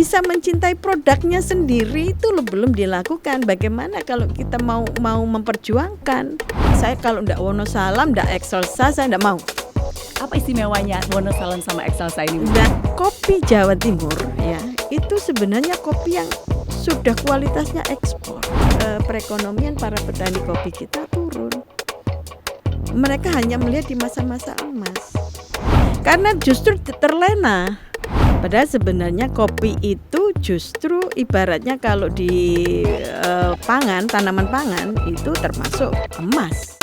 bisa mencintai produknya sendiri itu belum dilakukan. Bagaimana kalau kita mau memperjuangkan? Saya kalau ndak Wonosalam, ndak Excelsa, saya ndak mau. Apa istimewanya Wonosalam sama Excelsa ini? Dan kopi Jawa Timur ya, itu sebenarnya kopi yang sudah kualitasnya ekspor. Perekonomian para petani kopi kita turun. Mereka hanya melihat di masa-masa emas. Karena justru terlena. Padahal sebenarnya kopi itu justru ibaratnya kalau di pangan, tanaman pangan itu termasuk emas.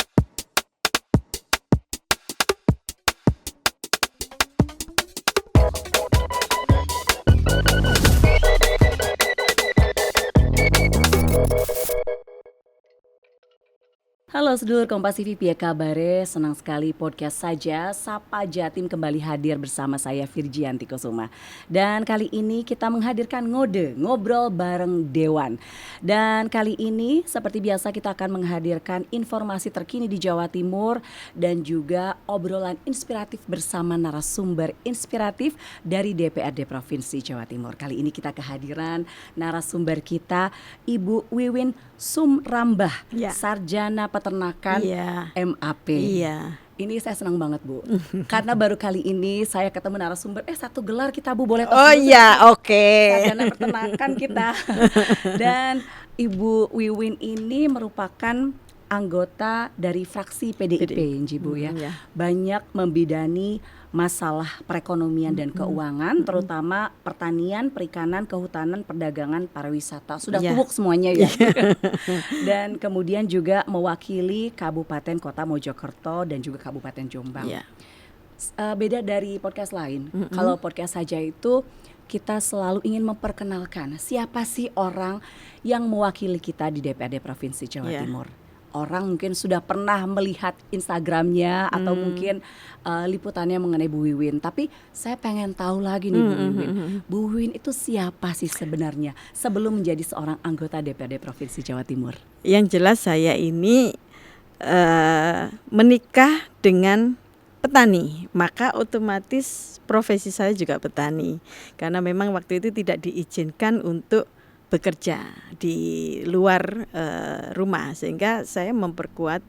Halo sedulur Kompas TV, piye kabare? Senang sekali podcast saja Sapa Jatim kembali hadir bersama saya Virgianti Kusuma. Dan kali ini kita menghadirkan ngobrol bareng Dewan. Dan kali ini seperti biasa kita akan menghadirkan informasi terkini di Jawa Timur dan juga obrolan inspiratif bersama narasumber inspiratif dari DPRD Provinsi Jawa Timur. Kali ini kita kehadiran narasumber kita Ibu Wiwin Sumrambah, ya. Sarjana Peternakan Iya. MAP. Iya. Ini saya senang banget Bu, karena baru kali ini saya ketemu narasumber. Satu gelar kita Bu, boleh tos Oh dulu, iya, oke. Sarjana Peternakan kita. Dan Ibu Wiwin ini merupakan anggota dari fraksi PDIP, Bu ya. Ya. Banyak membidani masalah perekonomian dan keuangan, terutama pertanian, perikanan, kehutanan, perdagangan, pariwisata. Sudah Ya. tuwuk semuanya ya. Dan kemudian juga mewakili Kabupaten Kota Mojokerto dan juga Kabupaten Jombang. Ya. Beda dari podcast lain. Kalau podcast saja itu kita selalu ingin memperkenalkan siapa sih orang yang mewakili kita di DPRD Provinsi Jawa Ya. Timur. Orang mungkin sudah pernah melihat Instagramnya atau mungkin liputannya mengenai Bu Wiwin. Tapi saya pengen tahu lagi nih Bu Wiwin. Bu Wiwin itu siapa sih sebenarnya sebelum menjadi seorang anggota DPRD Provinsi Jawa Timur? Yang jelas saya ini menikah dengan petani, maka otomatis profesi saya juga petani. Karena memang waktu itu tidak diizinkan untuk bekerja di luar rumah, sehingga saya memperkuat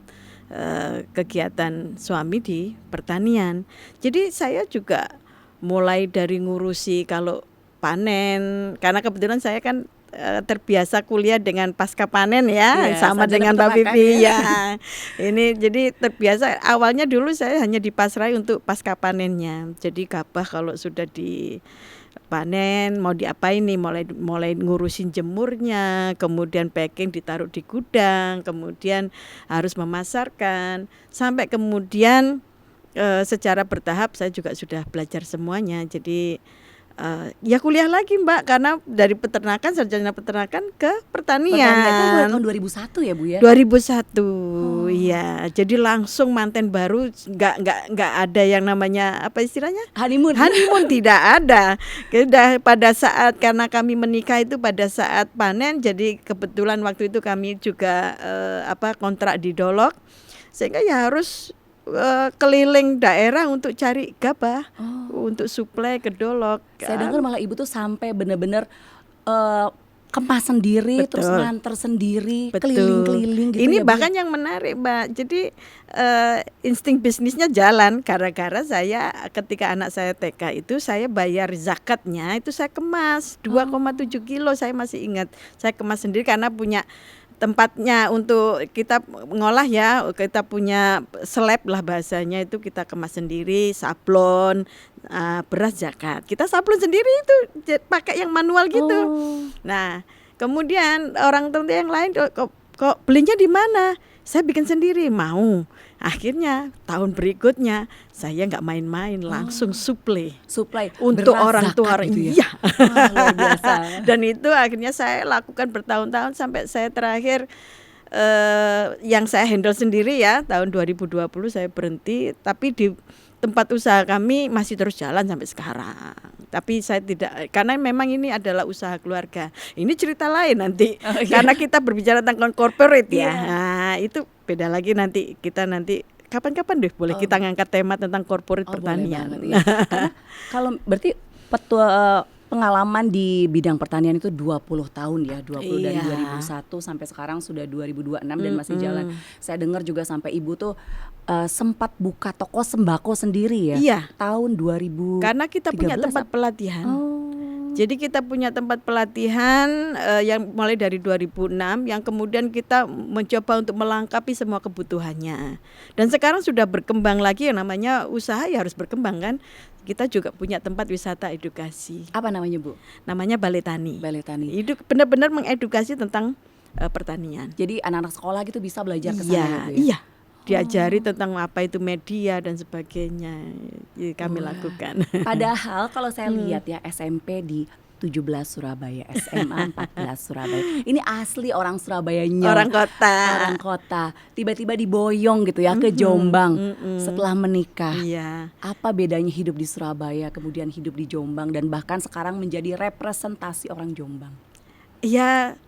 kegiatan suami di pertanian. Jadi saya juga mulai dari ngurusi kalau panen, karena kebetulan saya kan terbiasa kuliah dengan pasca panen ya, sama dengan Mbak Vivi ya. Ini jadi terbiasa. Awalnya dulu saya hanya dipasrai untuk pasca panennya. Jadi gabah kalau sudah di panen mau diapain nih, mulai ngurusin jemurnya, kemudian packing ditaruh di gudang, kemudian harus memasarkan, sampai kemudian secara bertahap saya juga sudah belajar semuanya. Jadi ya kuliah lagi Mbak, karena dari peternakan, sarjana peternakan ke pertanian. Tahun 2001 ya Bu ya? 2001 ya, jadi langsung manten baru, nggak ada yang namanya apa istilahnya Honeymoon tidak ada. Pada saat, karena kami menikah itu pada saat panen, jadi kebetulan waktu itu kami juga kontrak di Dolok, sehingga ya harus keliling daerah untuk cari gabah untuk suplai ke Dolok. Saya dengar malah Ibu tuh sampai benar-benar kemas sendiri, Betul. terus nganter sendiri, Betul. keliling-keliling gitu. Ini ya, bahkan yang menarik Mbak, jadi insting bisnisnya jalan gara-gara saya ketika anak saya TK itu saya bayar zakatnya, itu saya kemas 2,7 kilo, saya masih ingat. Saya kemas sendiri karena punya tempatnya untuk kita ngolah ya, kita punya slab lah bahasanya, itu kita kemas sendiri, sablon, beras zakat. Kita sablon sendiri itu pakai yang manual gitu. Nah, kemudian orang tentu yang lain kok belinya di mana? Saya bikin sendiri, mau. Akhirnya tahun berikutnya saya nggak main-main, langsung suplai untuk orang tua gitu ya? Iya. Luar biasa. Dan itu akhirnya saya lakukan bertahun-tahun sampai saya terakhir yang saya handle sendiri ya, tahun 2020 saya berhenti, tapi di tempat usaha kami masih terus jalan sampai sekarang. Tapi saya tidak, karena memang ini adalah usaha keluarga. Ini cerita lain nanti, karena kita berbicara tentang corporate ya. Nah, itu beda lagi, nanti kita kapan-kapan deh boleh kita ngangkat tema tentang corporate pertanian. Ya. Karena kalau berarti pengalaman di bidang pertanian itu 20 tahun ya, 20 dari Iya. 2001 sampai sekarang sudah 2026 dan masih jalan. Saya dengar juga sampai Ibu tuh sempat buka toko sembako sendiri ya. Iya. Tahun 2013. Karena kita punya tempat pelatihan. Oh. Jadi kita punya tempat pelatihan yang mulai dari 2006 yang kemudian kita mencoba untuk melengkapi semua kebutuhannya. Dan sekarang sudah berkembang lagi, yang namanya usaha ya harus berkembang kan. Kita juga punya tempat wisata edukasi. Apa namanya, Bu? Namanya Balai Tani. Balai Tani. Itu benar-benar mengedukasi tentang pertanian. Jadi anak-anak sekolah gitu bisa belajar ke sana Iya, gitu ya. iya. Diajari tentang apa itu media dan sebagainya. Kami lakukan. Padahal kalau saya lihat ya SMP di 17 Surabaya, SMA 14 Surabaya. Ini asli orang Surabayanya. Orang kota. Orang kota. Tiba-tiba diboyong gitu ya ke Jombang setelah menikah. Iya. Apa bedanya hidup di Surabaya kemudian hidup di Jombang dan bahkan sekarang menjadi representasi orang Jombang? Ya,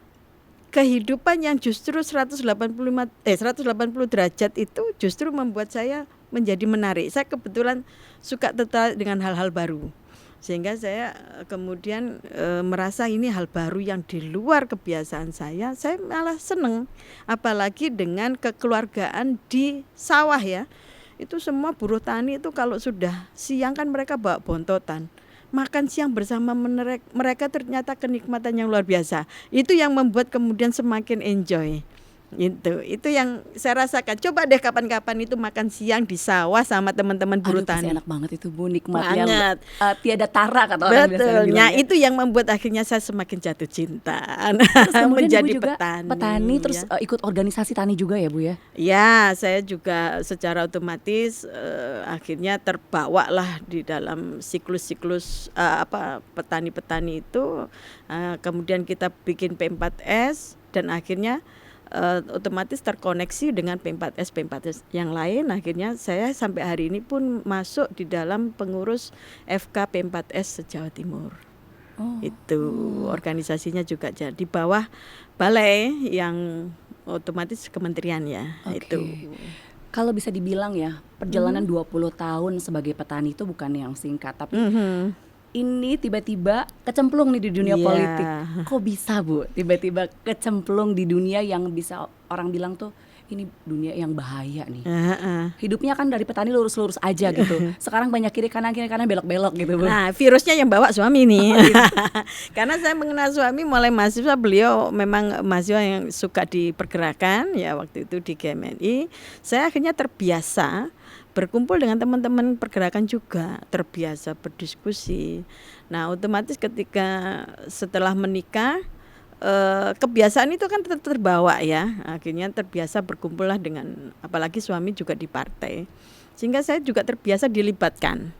kehidupan yang justru 180 derajat itu justru membuat saya menjadi menarik. Saya kebetulan suka tertarik dengan hal-hal baru. Sehingga saya kemudian merasa ini hal baru yang di luar kebiasaan saya malah seneng. Apalagi dengan kekeluargaan di sawah ya. Itu semua buruh tani itu kalau sudah siang kan mereka bawa bontotan. Makan siang bersama mereka ternyata kenikmatan yang luar biasa. Itu yang membuat kemudian semakin enjoy. Itu yang saya rasakan. Coba deh kapan-kapan itu makan siang di sawah sama teman-teman buruh tani. Enak banget itu, Bu, nikmatnya. Banget. Tiada tara kata orang biasanya Betul. bilang ya. Itu yang membuat akhirnya saya semakin jatuh cinta Terus kemudian menjadi Ibu juga petani terus ya. ikut organisasi tani juga ya, Bu ya? Ya, saya juga secara otomatis akhirnya terbawa lah di dalam siklus-siklus petani-petani itu. Kemudian kita bikin P4S dan akhirnya otomatis terkoneksi dengan P4S yang lain. Akhirnya saya sampai hari ini pun masuk di dalam pengurus FK P4S se-Jawa Timur. Itu organisasinya juga jadi di bawah balai yang otomatis kementerian ya. Itu. Kalau bisa dibilang ya, perjalanan 20 tahun sebagai petani itu bukan yang singkat, tapi ini tiba-tiba kecemplung nih di dunia politik. Kok bisa, Bu? Tiba-tiba kecemplung di dunia yang bisa orang bilang tuh ini dunia yang bahaya nih. Hidupnya kan dari petani lurus-lurus aja gitu. Sekarang banyak kiri kanan belok-belok gitu, Bu. Nah, virusnya yang bawa suami nih. Karena saya mengenal suami mulai mahasiswa, beliau memang mahasiswa yang suka di pergerakan ya, waktu itu di GMNI. Saya akhirnya terbiasa berkumpul dengan teman-teman pergerakan juga, terbiasa berdiskusi. Nah, otomatis ketika setelah menikah kebiasaan itu kan terbawa ya. Akhirnya terbiasa berkumpullah dengan, apalagi suami juga di partai. Sehingga saya juga terbiasa dilibatkan.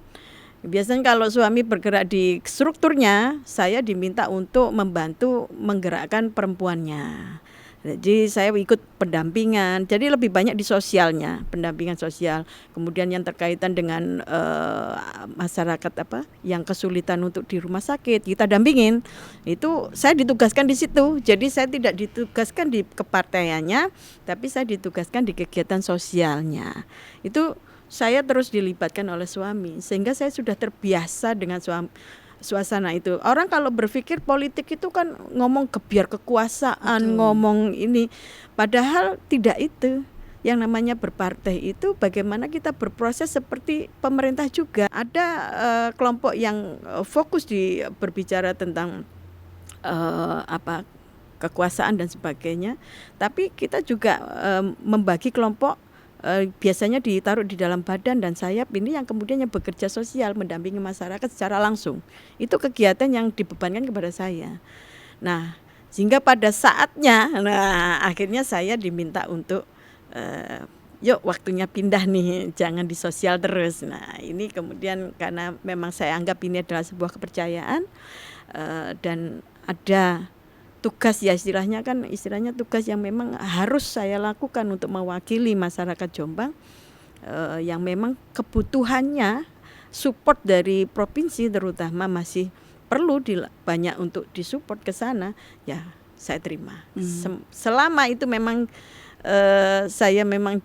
Biasanya kalau suami bergerak di strukturnya, saya diminta untuk membantu menggerakkan perempuannya. Jadi saya ikut pendampingan, jadi lebih banyak di sosialnya, pendampingan sosial. Kemudian yang terkaitan dengan masyarakat yang kesulitan untuk di rumah sakit, kita dampingin. Itu saya ditugaskan di situ. Jadi saya tidak ditugaskan di kepartaiannya, tapi saya ditugaskan di kegiatan sosialnya. Itu saya terus dilibatkan oleh suami, sehingga saya sudah terbiasa dengan suasana itu. Orang kalau berpikir politik itu kan ngomong gebiar kekuasaan, ngomong ini. Padahal tidak itu. Yang namanya berpartai itu bagaimana kita berproses seperti pemerintah juga. Ada kelompok yang fokus di berbicara tentang kekuasaan dan sebagainya. Tapi kita juga membagi kelompok, biasanya ditaruh di dalam badan dan sayap ini yang kemudian yang bekerja sosial, mendampingi masyarakat secara langsung. Itu kegiatan yang dibebankan kepada saya. Nah, sehingga pada saatnya, akhirnya saya diminta untuk yuk waktunya pindah nih, jangan di sosial terus. Nah, ini kemudian karena memang saya anggap ini adalah sebuah kepercayaan dan ada tugas ya, istilahnya tugas yang memang harus saya lakukan untuk mewakili masyarakat Jombang yang memang kebutuhannya support dari provinsi terutama masih perlu banyak untuk disupport ke sana, ya saya terima. Selama itu memang saya memang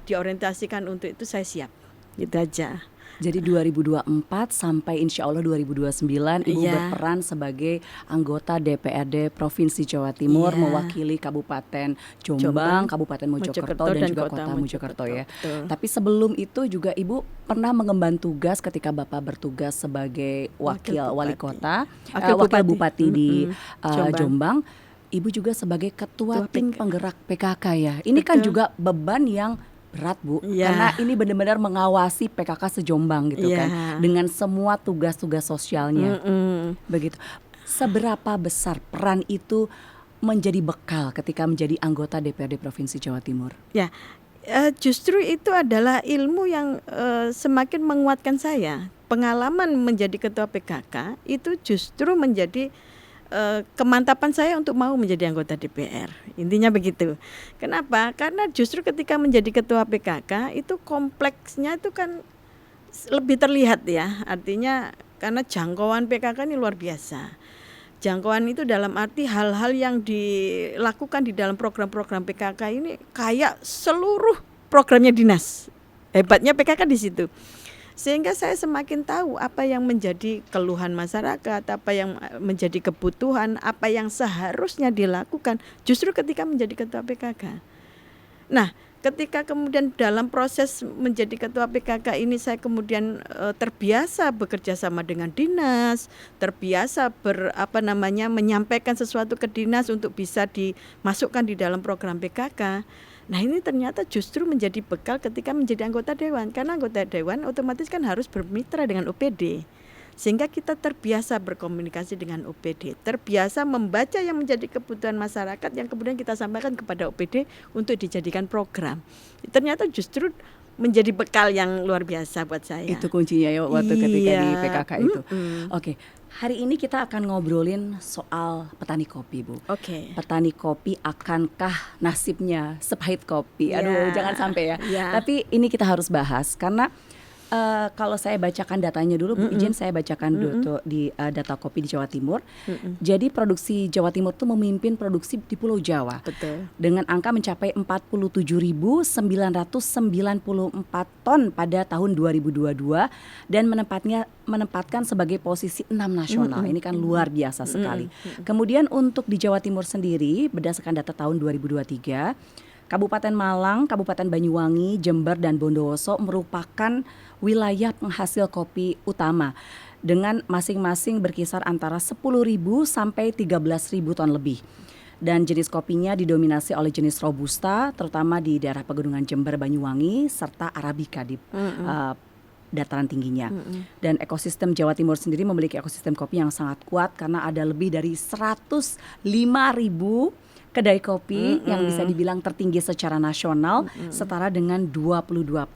diorientasikan untuk itu, saya siap, gitu aja. Jadi 2024 sampai insya Allah 2029 Ibu Iya. berperan sebagai anggota DPRD Provinsi Jawa Timur Iya. mewakili Kabupaten Jombang, Jombang, Kabupaten Mojokerto Mojokerto, dan dan juga Kota Kota Mojokerto ya. Betul. Tapi sebelum itu juga Ibu pernah mengemban tugas ketika Bapak bertugas sebagai wakil wali kota, wakil bupati di Jombang. Ibu juga sebagai ketua tim penggerak PKK ya. Ini kan juga beban yang berat Bu, karena ini benar-benar mengawasi PKK se-Jombang gitu kan, dengan semua tugas-tugas sosialnya. Begitu. Seberapa besar peran itu menjadi bekal ketika menjadi anggota DPRD Provinsi Jawa Timur? Ya, justru itu adalah ilmu yang semakin menguatkan saya. Pengalaman menjadi ketua PKK itu justru menjadi kemantapan saya untuk mau menjadi anggota DPR. Intinya begitu. Kenapa? Karena justru ketika menjadi ketua PKK itu kompleksnya itu kan lebih terlihat ya. Artinya karena jangkauan PKK ini luar biasa. Jangkauan itu dalam arti hal-hal yang dilakukan di dalam program-program PKK ini kayak seluruh programnya dinas. Hebatnya PKK di situ. Sehingga saya semakin tahu apa yang menjadi keluhan masyarakat, apa yang menjadi kebutuhan, apa yang seharusnya dilakukan justru ketika menjadi ketua PKK. Nah, ketika kemudian dalam proses menjadi ketua PKK ini saya kemudian terbiasa bekerja sama dengan dinas, terbiasa menyampaikan sesuatu ke dinas untuk bisa dimasukkan di dalam program PKK. Nah, ini ternyata justru menjadi bekal ketika menjadi anggota dewan, karena anggota dewan otomatis kan harus bermitra dengan OPD. Sehingga kita terbiasa berkomunikasi dengan OPD, terbiasa membaca yang menjadi kebutuhan masyarakat yang kemudian kita sampaikan kepada OPD untuk dijadikan program. Ternyata justru menjadi bekal yang luar biasa buat saya. Itu kuncinya ya waktu ketika di PKK itu. Oke. Hari ini kita akan ngobrolin soal petani kopi, Bu. Oke. Petani kopi akankah nasibnya sepahit kopi? Aduh, jangan sampai ya. Tapi ini kita harus bahas karena kalau saya bacakan datanya dulu, Bu, izin saya bacakan di data kopi di Jawa Timur. Jadi produksi Jawa Timur itu memimpin produksi di Pulau Jawa. Betul. Dengan angka mencapai 47.994 ton pada tahun 2022 dan menempatkan sebagai posisi 6 nasional. Ini kan luar biasa sekali. Kemudian untuk di Jawa Timur sendiri berdasarkan data tahun 2023, Kabupaten Malang, Kabupaten Banyuwangi, Jember, dan Bondowoso merupakan wilayah penghasil kopi utama dengan masing-masing berkisar antara 10.000 sampai 13.000 ton lebih. Dan jenis kopinya didominasi oleh jenis Robusta, terutama di daerah pegunungan Jember, Banyuwangi, serta Arabica di dataran tingginya. Dan ekosistem Jawa Timur sendiri memiliki ekosistem kopi yang sangat kuat karena ada lebih dari 105.000 kedai kopi yang bisa dibilang tertinggi secara nasional, setara dengan 22%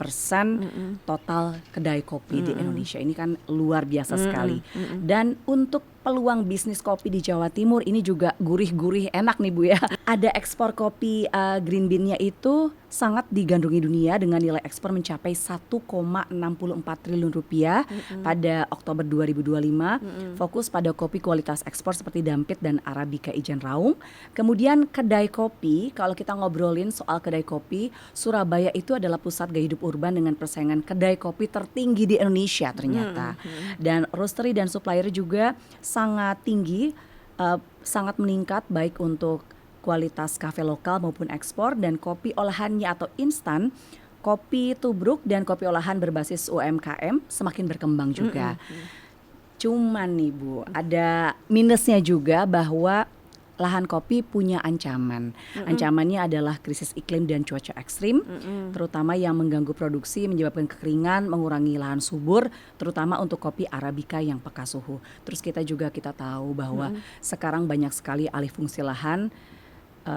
total kedai kopi di Indonesia. Ini kan luar biasa sekali. Dan untuk peluang bisnis kopi di Jawa Timur ini juga gurih-gurih enak nih Bu ya. Ada ekspor kopi green bean-nya itu sangat digandrungi dunia dengan nilai ekspor mencapai 1,64 triliun rupiah pada Oktober 2025. Fokus pada kopi kualitas ekspor seperti Dampit dan Arabica Ijen Raung. Kemudian kedai kopi, kalau kita ngobrolin soal kedai kopi, Surabaya itu adalah pusat gaya hidup urban dengan persaingan kedai kopi tertinggi di Indonesia ternyata. Dan roastery dan supplier juga sangat tinggi, sangat meningkat baik untuk kualitas kafe lokal maupun ekspor, dan kopi olahannya atau instan, kopi tubruk dan kopi olahan berbasis UMKM semakin berkembang juga. Cuman nih Bu, ada minusnya juga bahwa lahan kopi punya ancaman. Ancamannya adalah krisis iklim dan cuaca ekstrim, terutama yang mengganggu produksi, menyebabkan kekeringan, mengurangi lahan subur, terutama untuk kopi Arabica yang peka suhu. Terus kita tahu bahwa sekarang banyak sekali alih fungsi lahan,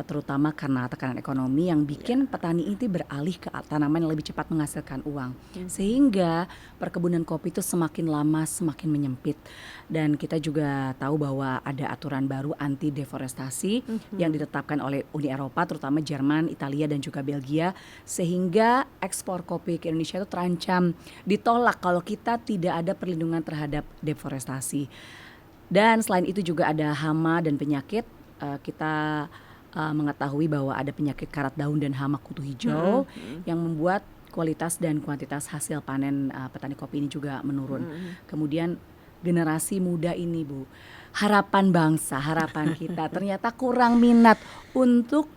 terutama karena tekanan ekonomi yang bikin petani ini beralih ke tanaman yang lebih cepat menghasilkan uang. Sehingga perkebunan kopi itu semakin lama semakin menyempit. Dan kita juga tahu bahwa ada aturan baru anti deforestasi yang ditetapkan oleh Uni Eropa, terutama Jerman, Italia, dan juga Belgia. Sehingga ekspor kopi ke Indonesia itu terancam ditolak kalau kita tidak ada perlindungan terhadap deforestasi. Dan selain itu juga ada hama dan penyakit. Kita mengetahui bahwa ada penyakit karat daun dan hama kutu hijau yang membuat kualitas dan kuantitas hasil panen petani kopi ini juga menurun. Kemudian generasi muda ini, Bu, harapan bangsa, harapan kita ternyata kurang minat untuk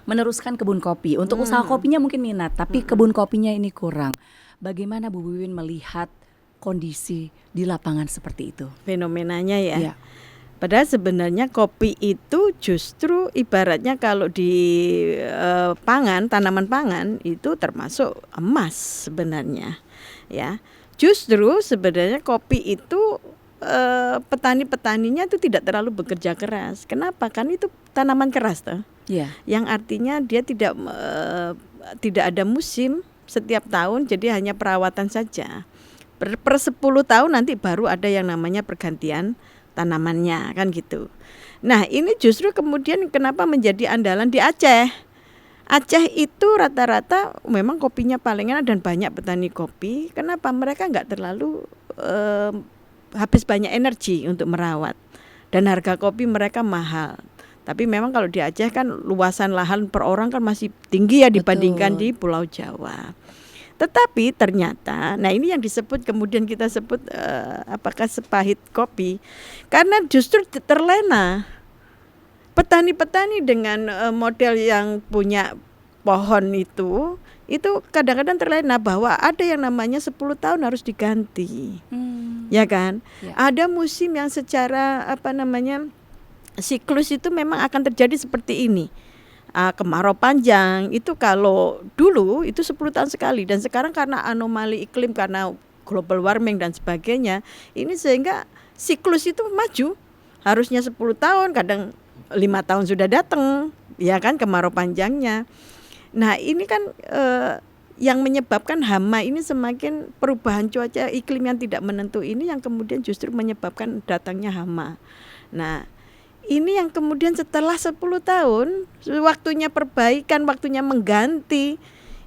meneruskan kebun kopi. Untuk usaha kopinya mungkin minat, tapi kebun kopinya ini kurang. Bagaimana Bu Wiwin melihat kondisi di lapangan seperti itu? Fenomenanya ya. Iya. Padahal sebenarnya kopi itu justru ibaratnya kalau di pangan, tanaman pangan itu termasuk emas sebenarnya. Ya. Justru sebenarnya kopi itu petani-petaninya itu tidak terlalu bekerja keras. Kenapa? Kan itu tanaman keras toh. Iya. Yang artinya dia tidak ada musim setiap tahun, jadi hanya perawatan saja. Per 10 tahun nanti baru ada yang namanya pergantian tanamannya, kan gitu. Nah, ini justru kemudian kenapa menjadi andalan di Aceh. Aceh itu rata-rata memang kopinya paling enak dan banyak petani kopi. Kenapa? Mereka nggak terlalu habis banyak energi untuk merawat. Dan harga kopi mereka mahal. Tapi memang kalau di Aceh kan luasan lahan per orang kan masih tinggi ya dibandingkan di Pulau Jawa. Tetapi ternyata, nah ini yang disebut kemudian kita sebut apakah sepahit kopi, karena justru terlena petani-petani dengan model yang punya pohon itu kadang-kadang terlena bahwa ada yang namanya 10 tahun harus diganti, ya kan? Ya. Ada musim yang secara siklus itu memang akan terjadi seperti ini. Kemarau panjang itu kalau dulu itu 10 tahun sekali, dan sekarang karena anomali iklim, karena global warming dan sebagainya, ini sehingga siklus itu maju, harusnya 10 tahun kadang 5 tahun sudah datang, ya kan, kemarau panjangnya. Nah ini kan yang menyebabkan hama ini semakin perubahan cuaca iklim yang tidak menentu ini yang kemudian justru menyebabkan datangnya hama. Nah ini yang kemudian setelah 10 tahun, waktunya perbaikan, waktunya mengganti,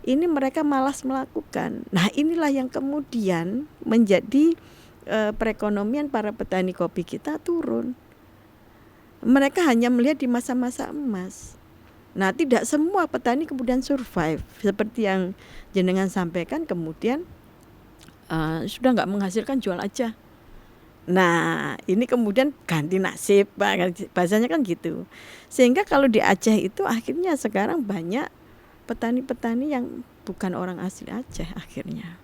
ini mereka malas melakukan. Nah inilah yang kemudian menjadi perekonomian para petani kopi kita turun. Mereka hanya melihat di masa-masa emas. Nah tidak semua petani kemudian survive. Seperti yang jenengan sampaikan, kemudian sudah nggak menghasilkan, jual aja. Nah ini kemudian ganti nasib, bahasanya kan gitu. Sehingga kalau di Aceh itu akhirnya sekarang banyak petani-petani yang bukan orang asli Aceh akhirnya.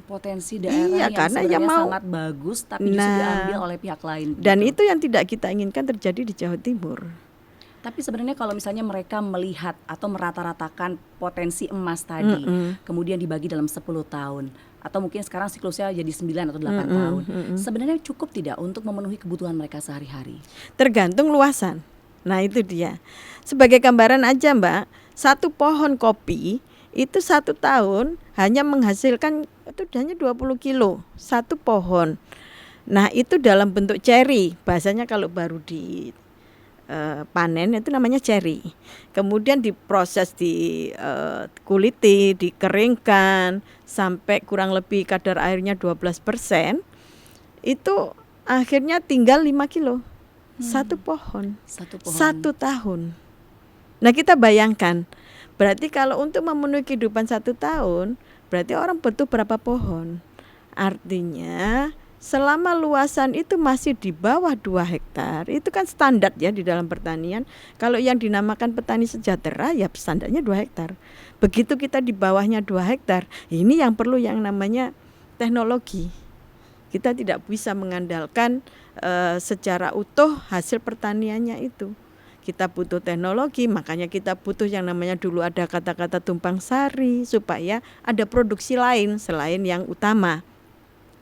Potensi daerah yang sebenarnya sangat bagus tapi justru diambil oleh pihak lain. Dan itu yang tidak kita inginkan terjadi di Jawa Timur. Tapi sebenarnya kalau misalnya mereka melihat atau merata-ratakan potensi emas tadi, kemudian dibagi dalam 10 tahun, atau mungkin sekarang siklusnya jadi 9 atau 8 tahun, sebenarnya cukup tidak untuk memenuhi kebutuhan mereka sehari-hari? Tergantung luasan. Nah itu dia. Sebagai gambaran aja Mbak, satu pohon kopi itu 1 tahun hanya menghasilkan itu hanya 20 kilo satu pohon. Nah itu dalam bentuk ceri, bahasanya kalau baru di panen itu namanya ceri. Kemudian diproses, dikuliti, dikeringkan sampai kurang lebih kadar airnya 12%. Itu akhirnya tinggal 5 kilo satu pohon. 1 tahun. Nah kita bayangkan, berarti kalau untuk memenuhi kehidupan 1 tahun, berarti orang butuh berapa pohon? Artinya selama luasan itu masih di bawah 2 hektar, itu kan standar ya di dalam pertanian. Kalau yang dinamakan petani sejahtera ya standarnya 2 hektar. Begitu kita di bawahnya 2 hektar, ini yang perlu yang namanya teknologi. Kita tidak bisa mengandalkan secara utuh hasil pertaniannya itu. Kita butuh teknologi, makanya kita butuh yang namanya dulu ada kata-kata tumpang sari supaya ada produksi lain selain yang utama.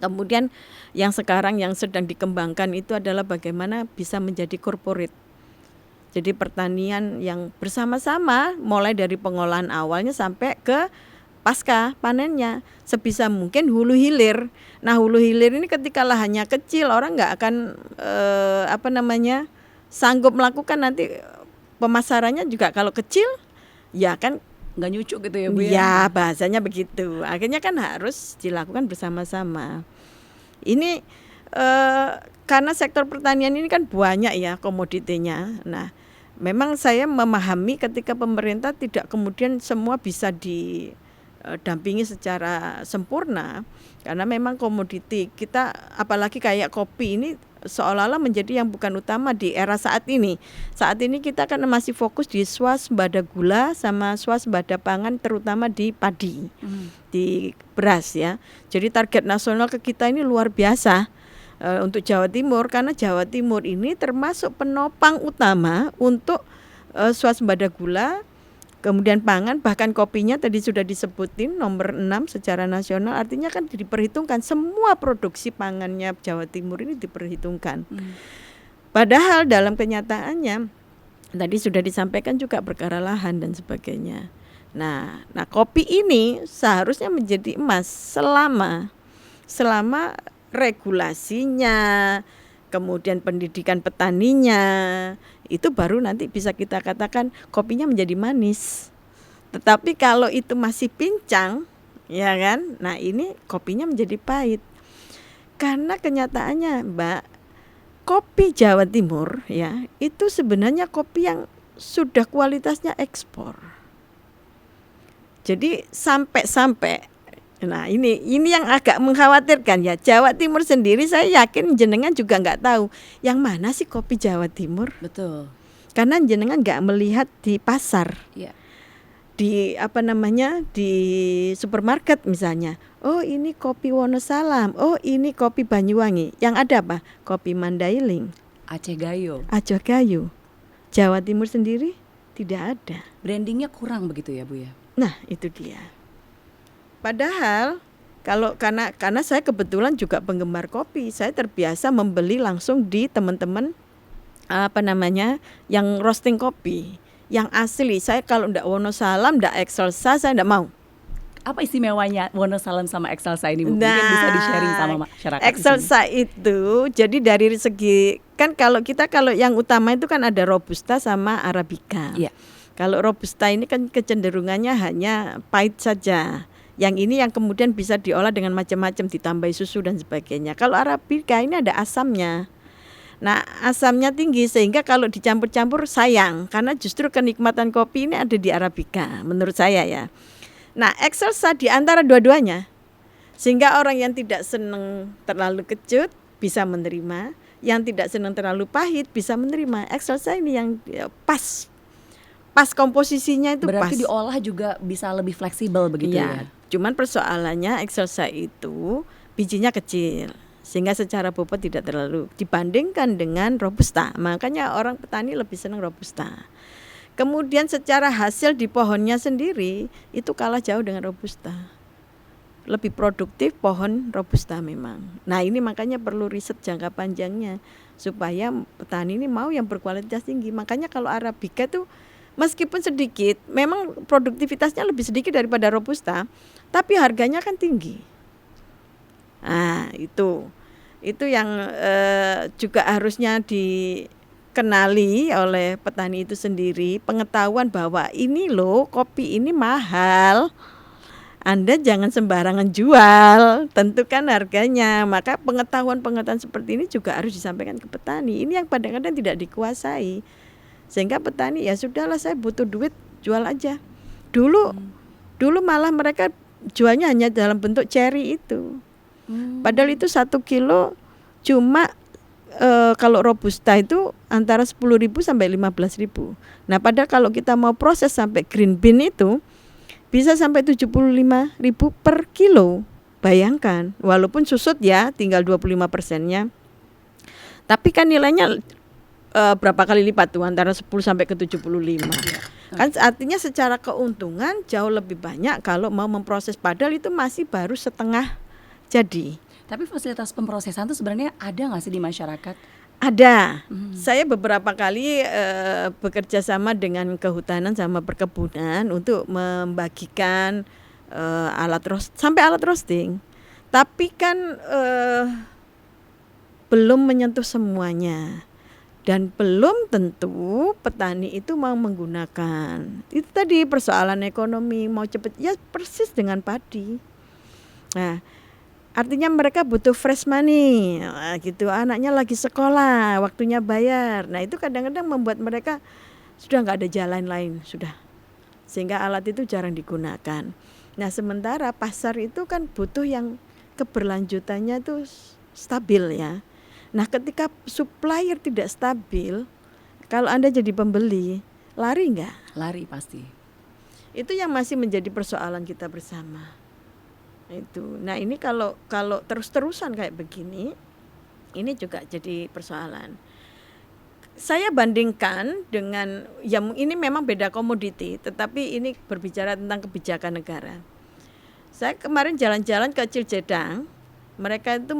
Kemudian yang sekarang yang sedang dikembangkan itu adalah bagaimana bisa menjadi corporate. Jadi pertanian yang bersama-sama mulai dari pengolahan awalnya sampai ke pasca panennya. Sebisa mungkin hulu hilir. Nah hulu hilir ini ketika lahannya kecil, orang nggak akan sanggup melakukan nanti pemasarannya juga kalau kecil, ya kan nggak nyucuk gitu ya Bu ya? Ya bahasanya begitu. Akhirnya kan harus dilakukan bersama-sama. Ini karena sektor pertanian ini kan banyak ya komoditinya. Nah memang saya memahami ketika pemerintah tidak kemudian semua bisa dampingi secara sempurna, karena memang komoditi kita, apalagi kayak kopi ini seolah-olah menjadi yang bukan utama di era saat ini. Saat ini kita kan masih fokus di swasembada gula sama swasembada pangan, terutama di padi, di beras ya. Jadi target nasional ke kita ini luar biasa untuk Jawa Timur, karena Jawa Timur ini termasuk penopang utama untuk swasembada gula, kemudian pangan, bahkan kopinya tadi sudah disebutin nomor 6 secara nasional. Artinya kan diperhitungkan semua produksi pangannya Jawa Timur ini diperhitungkan. Padahal dalam kenyataannya tadi sudah disampaikan juga perkara lahan dan sebagainya. Nah kopi ini seharusnya menjadi emas selama regulasinya, kemudian pendidikan petaninya, itu baru nanti bisa kita katakan kopinya menjadi manis. Tetapi kalau itu masih pincang, ya kan, nah ini kopinya menjadi pahit. Karena kenyataannya Mbak, kopi Jawa Timur ya, itu sebenarnya kopi yang sudah kualitasnya ekspor. Jadi sampai nah ini yang agak mengkhawatirkan ya. Jawa Timur sendiri saya yakin jenengan juga nggak tahu yang mana sih kopi Jawa Timur. Betul. Karena jenengan nggak melihat di pasar, di di supermarket misalnya. Oh ini kopi Wonosalam, oh ini kopi Banyuwangi. Yang ada apa? Kopi Mandailing, Aceh Gayo. Jawa Timur sendiri tidak ada. Brandingnya kurang begitu ya Bu ya. Nah itu dia. Padahal karena saya kebetulan juga penggemar kopi, saya terbiasa membeli langsung di teman-teman yang roasting kopi yang asli. Saya kalau ndak Wonosalam, ndak Excelsa, saya ndak mau. Apa istimewanya Wonosalam sama Excelsa ini Bu? Mungkin bisa di-sharing sama masyarakat. Excelsa itu jadi dari segi kan kalau yang utama itu kan ada Robusta sama Arabica. Iya. Kalau Robusta ini kan kecenderungannya hanya pahit saja. Yang ini yang kemudian bisa diolah dengan macam-macam, ditambahi susu dan sebagainya. Kalau Arabica ini ada asamnya. Nah asamnya tinggi sehingga kalau dicampur-campur sayang, karena justru kenikmatan kopi ini ada di Arabica menurut saya ya. Nah Excelsa di antara dua-duanya, sehingga orang yang tidak senang terlalu kecut bisa menerima, yang tidak senang terlalu pahit bisa menerima. Excelsa ini yang pas komposisinya itu berarti pas. Diolah juga bisa lebih fleksibel begitu ya. Cuman persoalannya Excelsa itu bijinya kecil, sehingga secara bobot tidak terlalu dibandingkan dengan Robusta. Makanya orang petani lebih senang Robusta. Kemudian secara hasil di pohonnya sendiri itu kalah jauh dengan Robusta. Lebih produktif pohon Robusta memang. Nah ini makanya perlu riset jangka panjangnya supaya petani ini mau yang berkualitas tinggi. Makanya kalau Arabica itu meskipun sedikit, memang produktivitasnya lebih sedikit daripada Robusta, tapi harganya kan tinggi. Nah itu yang juga harusnya dikenali oleh petani itu sendiri, pengetahuan bahwa ini loh kopi ini mahal, Anda jangan sembarangan jual, tentukan harganya. Maka pengetahuan seperti ini juga harus disampaikan ke petani. Ini yang kadang-kadang tidak dikuasai. Sehingga petani ya sudahlah, saya butuh duit, jual aja. Dulu malah mereka jualnya hanya dalam bentuk cherry itu. Padahal itu 1 kilo cuma kalau Robusta itu antara 10.000 sampai 15.000. Nah padahal kalau kita mau proses sampai green bean itu bisa sampai 75.000 per kilo. Bayangkan, walaupun susut ya tinggal 25%-nya. Tapi kan nilainya berapa kali lipat tuh, antara 10 sampai ke 75. Kan artinya secara keuntungan jauh lebih banyak kalau mau memproses, padahal itu masih baru setengah jadi. Tapi fasilitas pemprosesan itu sebenarnya ada nggak sih di masyarakat? Ada. Saya beberapa kali bekerja sama dengan kehutanan sama perkebunan untuk membagikan sampai alat roasting. Tapi kan belum menyentuh semuanya. Dan belum tentu petani itu mau menggunakan. Itu tadi persoalan ekonomi, mau cepet, ya persis dengan padi. Nah, artinya mereka butuh fresh money, gitu. Anaknya lagi sekolah, waktunya bayar. Nah itu kadang-kadang membuat mereka sudah nggak ada jalan lain, sudah. Sehingga alat itu jarang digunakan. Nah, sementara pasar itu kan butuh yang keberlanjutannya itu stabil ya. Nah, ketika supplier tidak stabil, kalau Anda jadi pembeli, lari nggak? Lari pasti. Itu yang masih menjadi persoalan kita bersama. Itu. Nah, ini kalau terus-terusan kayak begini, ini juga jadi persoalan. Saya bandingkan dengan ini memang beda komoditi, tetapi ini berbicara tentang kebijakan negara. Saya kemarin jalan-jalan ke Cijedang, mereka itu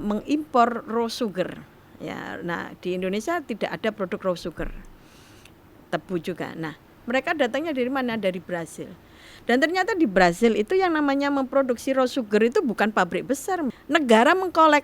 mengimpor raw sugar. Ya, nah di Indonesia tidak ada produk raw sugar, tebu juga. Nah, mereka datangnya dari mana? Dari Brasil. Dan ternyata di Brasil itu yang namanya memproduksi raw sugar itu bukan pabrik besar. Negara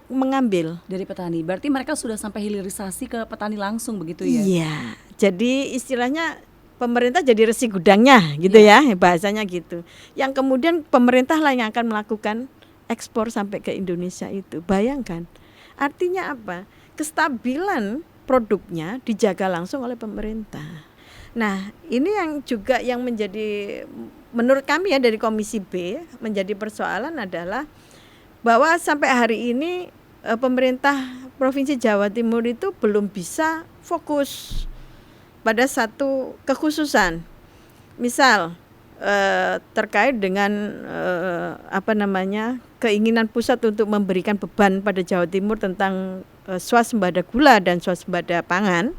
mengambil dari petani. Berarti mereka sudah sampai hilirisasi ke petani langsung begitu ya? Iya. Jadi istilahnya pemerintah jadi resi gudangnya gitu ya, bahasanya gitu. Yang kemudian pemerintah lah yang akan melakukan ekspor sampai ke Indonesia itu. Bayangkan. Artinya apa? Kestabilan produknya dijaga langsung oleh pemerintah. Nah, ini yang juga yang menjadi menurut kami ya dari Komisi B menjadi persoalan adalah bahwa sampai hari ini pemerintah Provinsi Jawa Timur itu belum bisa fokus pada satu kekhususan. Misal terkait dengan keinginan pusat untuk memberikan beban pada Jawa Timur tentang swasembada gula dan swasembada pangan.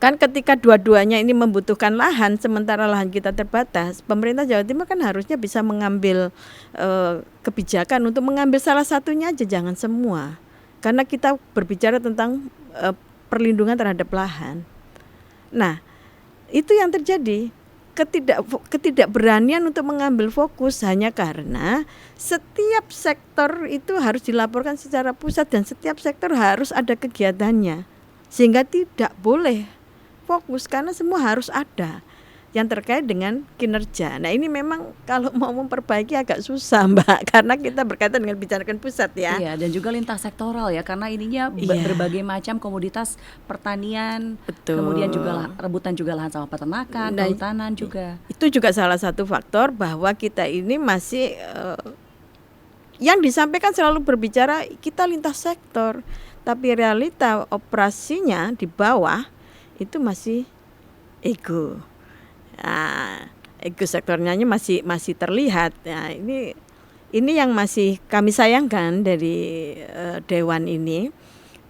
Kan ketika dua-duanya ini membutuhkan lahan, sementara lahan kita terbatas, pemerintah Jawa Timur kan harusnya bisa mengambil kebijakan untuk mengambil salah satunya aja, jangan semua. Karena kita berbicara tentang perlindungan terhadap lahan. Nah, itu yang terjadi, ketidakberanian untuk mengambil fokus hanya karena setiap sektor itu harus dilaporkan secara pusat dan setiap sektor harus ada kegiatannya. Sehingga tidak boleh fokus karena semua harus ada yang terkait dengan kinerja. Nah, ini memang kalau mau memperbaiki agak susah, Mbak, karena kita berkaitan dengan bicarakan pusat ya. Iya, dan juga lintas sektoral ya, karena ininya berbagai macam komoditas pertanian. Betul. Kemudian juga rebutan juga lahan sama peternakan, kehutanan juga. Itu juga salah satu faktor bahwa kita ini masih yang disampaikan selalu berbicara kita lintas sektor, tapi realita operasinya di bawah itu masih ego. Nah, ego sektornya masih terlihat. Nah, ini yang masih kami sayangkan dari Dewan ini,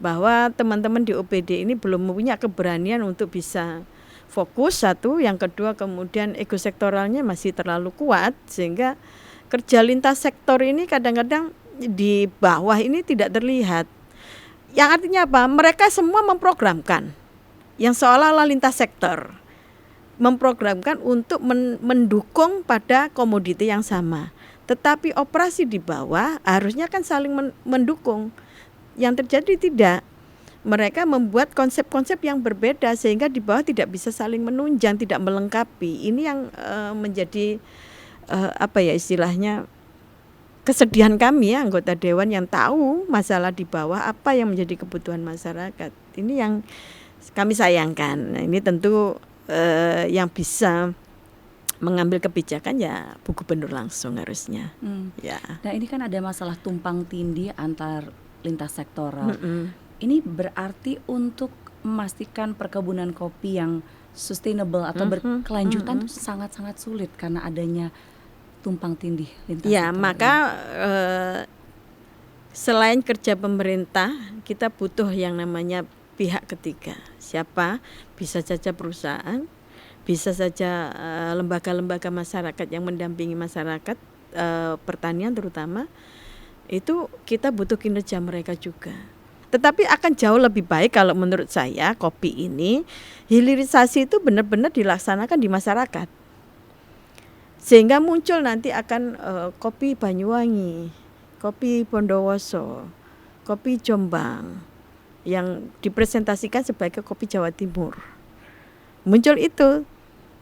bahwa teman-teman di OPD ini belum punya keberanian untuk bisa fokus satu, yang kedua kemudian ego sektoralnya masih terlalu kuat sehingga kerja lintas sektor ini kadang-kadang di bawah ini tidak terlihat. Yang artinya apa? Mereka semua memprogramkan yang seolah-olah lintas sektor, memprogramkan untuk mendukung pada komoditi yang sama. Tetapi operasi di bawah harusnya kan saling mendukung. Yang terjadi tidak. Mereka membuat konsep-konsep yang berbeda sehingga di bawah tidak bisa saling menunjang, tidak melengkapi. Ini yang menjadi istilahnya kesedihan kami ya, anggota Dewan yang tahu masalah di bawah apa yang menjadi kebutuhan masyarakat. Ini yang kami sayangkan. Nah, ini tentu yang bisa mengambil kebijakan ya Bu Gubernur langsung harusnya. Ya. Nah, ini kan ada masalah tumpang tindih antar lintas sektoral. Ini berarti untuk memastikan perkebunan kopi yang sustainable atau berkelanjutan itu sangat-sangat sulit karena adanya tumpang tindih lintas sektoral. Ya, maka selain kerja pemerintah, kita butuh yang namanya pihak ketiga. Siapa? Bisa saja perusahaan, bisa saja lembaga-lembaga masyarakat yang mendampingi masyarakat, pertanian terutama. Itu kita butuh kinerja mereka juga. Tetapi akan jauh lebih baik kalau menurut saya kopi ini hilirisasi itu benar-benar dilaksanakan di masyarakat. Sehingga muncul nanti akan kopi Banyuwangi, kopi Bondowoso, kopi Jombang yang dipresentasikan sebagai kopi Jawa Timur. Muncul itu,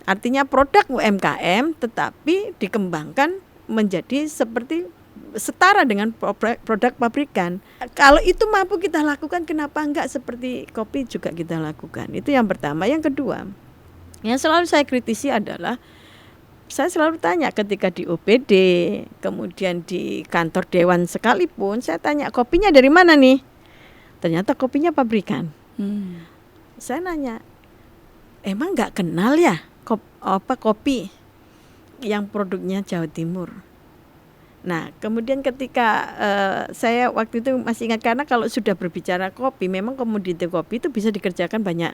artinya produk UMKM tetapi dikembangkan menjadi seperti setara dengan produk pabrikan. Kalau itu mampu kita lakukan, kenapa enggak seperti kopi juga kita lakukan? Itu yang pertama. Yang kedua, yang selalu saya kritisi adalah saya selalu tanya ketika di OPD, kemudian di kantor dewan sekalipun, saya tanya kopinya dari mana nih? Ternyata kopinya pabrikan. Saya nanya, emang nggak kenal ya kopi yang produknya Jawa Timur? Nah, kemudian ketika saya waktu itu masih ingat, karena kalau sudah berbicara kopi, memang komoditi kopi itu bisa dikerjakan banyak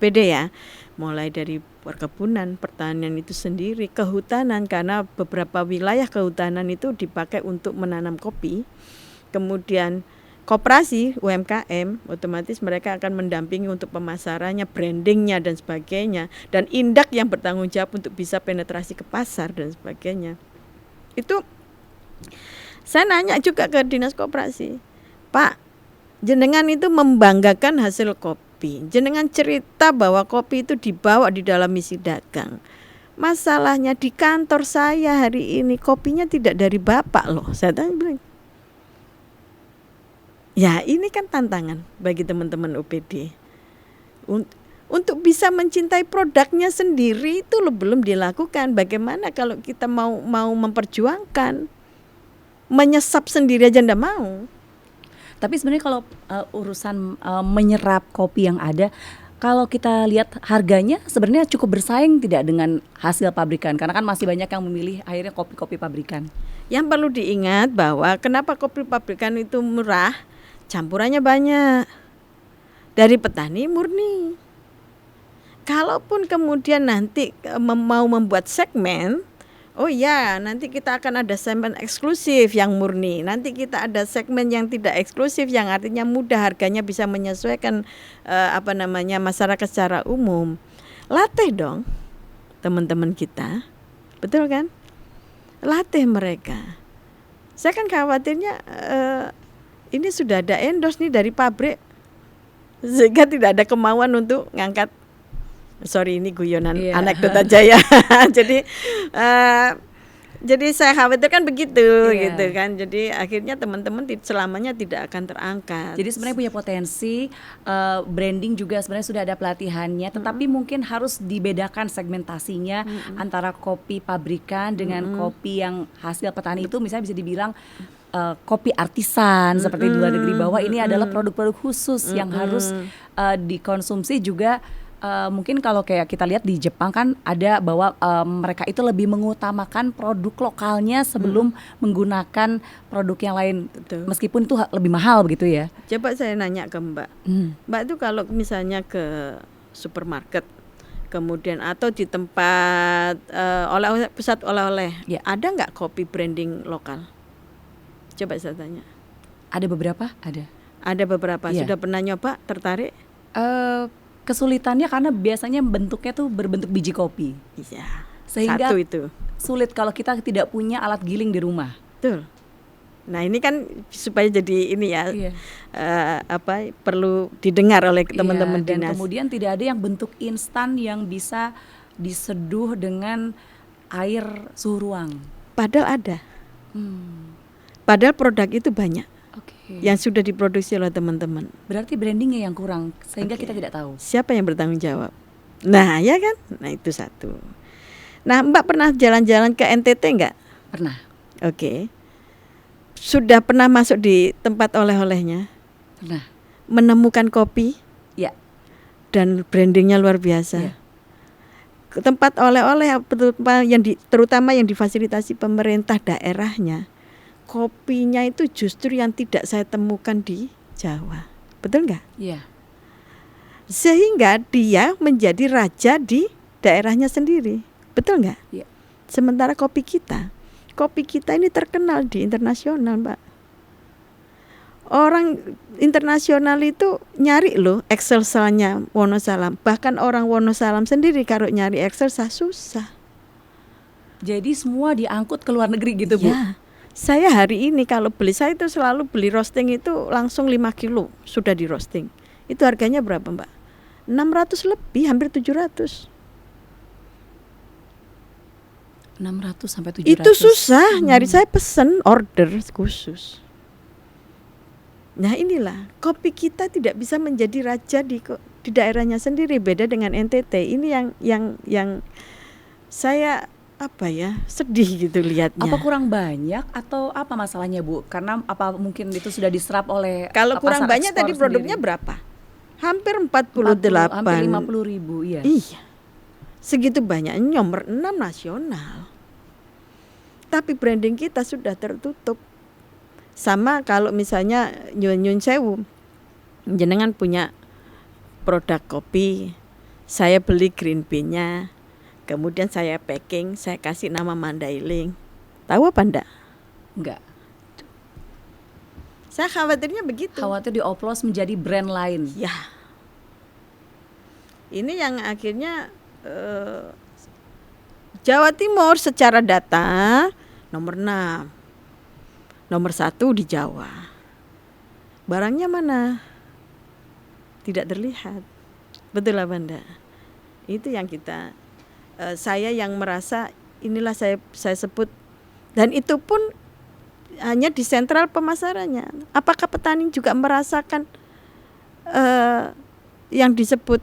OPD ya, mulai dari perkebunan, pertanian itu sendiri, kehutanan, karena beberapa wilayah kehutanan itu dipakai untuk menanam kopi. Kemudian koperasi UMKM, otomatis mereka akan mendampingi untuk pemasarannya, brandingnya dan sebagainya, dan Indak yang bertanggung jawab untuk bisa penetrasi ke pasar dan sebagainya. Itu saya nanya juga ke dinas koperasi, Pak, jenengan itu membanggakan hasil kopi, jenengan cerita bahwa kopi itu dibawa di dalam misi dagang. Masalahnya di kantor saya hari ini kopinya tidak dari Bapak loh. Saya tanya, ya ini kan tantangan bagi teman-teman OPD. Untuk bisa mencintai produknya sendiri itu belum dilakukan. Bagaimana kalau kita mau memperjuangkan, menyesap sendiri aja ndak mau. Tapi sebenarnya kalau urusan menyerap kopi yang ada, kalau kita lihat harganya sebenarnya cukup bersaing tidak dengan hasil pabrikan? Karena kan masih banyak yang memilih akhirnya kopi-kopi pabrikan. Yang perlu diingat bahwa kenapa kopi pabrikan itu murah, campurannya banyak dari petani murni. Kalaupun kemudian nanti mau membuat segmen, oh ya, nanti kita akan ada segmen eksklusif yang murni. Nanti kita ada segmen yang tidak eksklusif, yang artinya mudah, harganya bisa menyesuaikan masyarakat secara umum. Latih dong teman-teman kita, betul kan? Latih mereka. Saya kan khawatirnya ini sudah ada endorse nih dari pabrik, sehingga tidak ada kemauan untuk ngangkat. Sorry, ini guyonan anekdot aja ya. Jadi saya khawatirkan begitu gitu kan. Jadi akhirnya teman-teman selamanya tidak akan terangkat. Jadi sebenarnya punya potensi, branding juga sebenarnya sudah ada pelatihannya, tetapi mungkin harus dibedakan segmentasinya antara kopi pabrikan dengan kopi yang hasil petani. Itu misalnya bisa dibilang kopi artisan seperti di luar negeri, bahwa ini adalah produk-produk khusus yang harus dikonsumsi juga. Mungkin kalau kayak kita lihat di Jepang kan ada bahwa mereka itu lebih mengutamakan produk lokalnya sebelum menggunakan produk yang lain. Betul. Meskipun itu lebih mahal begitu ya. Coba saya nanya ke Mbak. Mbak itu kalau misalnya ke supermarket, kemudian atau di tempat pusat oleh-oleh, ada nggak kopi branding lokal? Coba saya tanya. Ada beberapa? Ada beberapa. Sudah pernah nyoba, tertarik? Kesulitannya karena biasanya bentuknya tuh berbentuk biji kopi. Iya. Sehingga satu itu sulit kalau kita tidak punya alat giling di rumah. Betul. Nah ini kan supaya jadi ini ya, perlu didengar oleh teman-teman dan dinas. Kemudian tidak ada yang bentuk instan yang bisa diseduh dengan air suhu ruang. Padahal ada. Padahal produk itu banyak. Yang sudah diproduksi oleh teman-teman. Berarti brandingnya yang kurang sehingga kita tidak tahu. Siapa yang bertanggung jawab? Nah ya kan, nah itu satu. Nah Mbak pernah jalan-jalan ke NTT enggak? Pernah. Oke. Sudah pernah masuk di tempat oleh-olehnya? Pernah. Menemukan kopi? Ya. Dan brandingnya luar biasa. Ya. Tempat oleh-oleh terutama yang difasilitasi pemerintah daerahnya, kopinya itu justru yang tidak saya temukan di Jawa. Betul nggak? Iya. Sehingga dia menjadi raja di daerahnya sendiri. Betul nggak? Iya. Sementara kopi kita ini terkenal di internasional, Mbak. Orang internasional itu nyari loh Excelsa-nya Wonosalam. Bahkan orang Wonosalam sendiri kalau nyari Excelsa susah. Jadi semua diangkut ke luar negeri gitu, Bu? Ya. Saya hari ini kalau beli, saya itu selalu beli roasting itu langsung 5 kilo sudah di roasting. Itu harganya berapa, Mbak? 600 lebih, hampir 700. 600 sampai 700. Itu susah, nyari saya pesen order khusus. Nah inilah, kopi kita tidak bisa menjadi raja di daerahnya sendiri, beda dengan NTT. Ini yang saya sedih gitu lihatnya. Apa kurang banyak atau apa masalahnya Bu? Karena apa mungkin itu sudah diserap oleh Kalau kurang pasar banyak ekspor tadi produknya sendiri? berapa? Hampir 48. Hampir 50.000 iya. Iya. Segitu banyak, nomor 6 nasional. Tapi branding kita sudah tertutup. Sama kalau misalnya nyun sewu, jenengan punya produk kopi, saya beli green bean-nya, kemudian saya packing, saya kasih nama Mandailing. Tahu apa enggak? Enggak. Saya khawatirnya begitu. Khawatir dioplos menjadi brand lain. Ya. Ini yang akhirnya Jawa Timur secara data nomor 6. Nomor 1 di Jawa. Barangnya mana? Tidak terlihat. Betul apa enggak? Itu yang kita saya yang merasa inilah saya sebut, dan itu pun hanya di sentral pemasarannya. Apakah petani juga merasakan yang disebut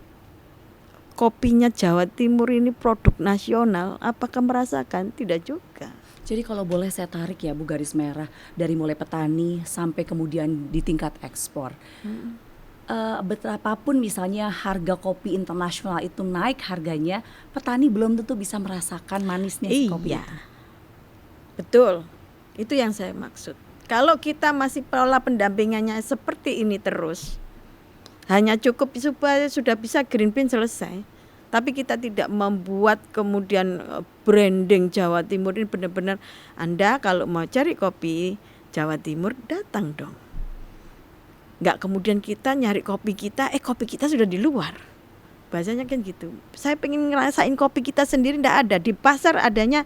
kopinya Jawa Timur ini produk nasional? Apakah merasakan? Tidak juga. Jadi kalau boleh saya tarik ya Bu garis merah dari mulai petani sampai kemudian di tingkat ekspor. Betapapun misalnya harga kopi internasional itu naik harganya, petani belum tentu bisa merasakan manisnya si kopi. Iya, betul. Itu yang saya maksud. Kalau kita masih pola pendampingannya seperti ini terus, hanya cukup supaya sudah bisa green bean selesai, tapi kita tidak membuat kemudian branding Jawa Timur ini benar-benar, Anda kalau mau cari kopi Jawa Timur datang dong. Nggak kemudian kita nyari kopi kita sudah di luar. Bahasanya kan gitu. Saya pengen ngerasain kopi kita sendiri, nggak ada. Di pasar adanya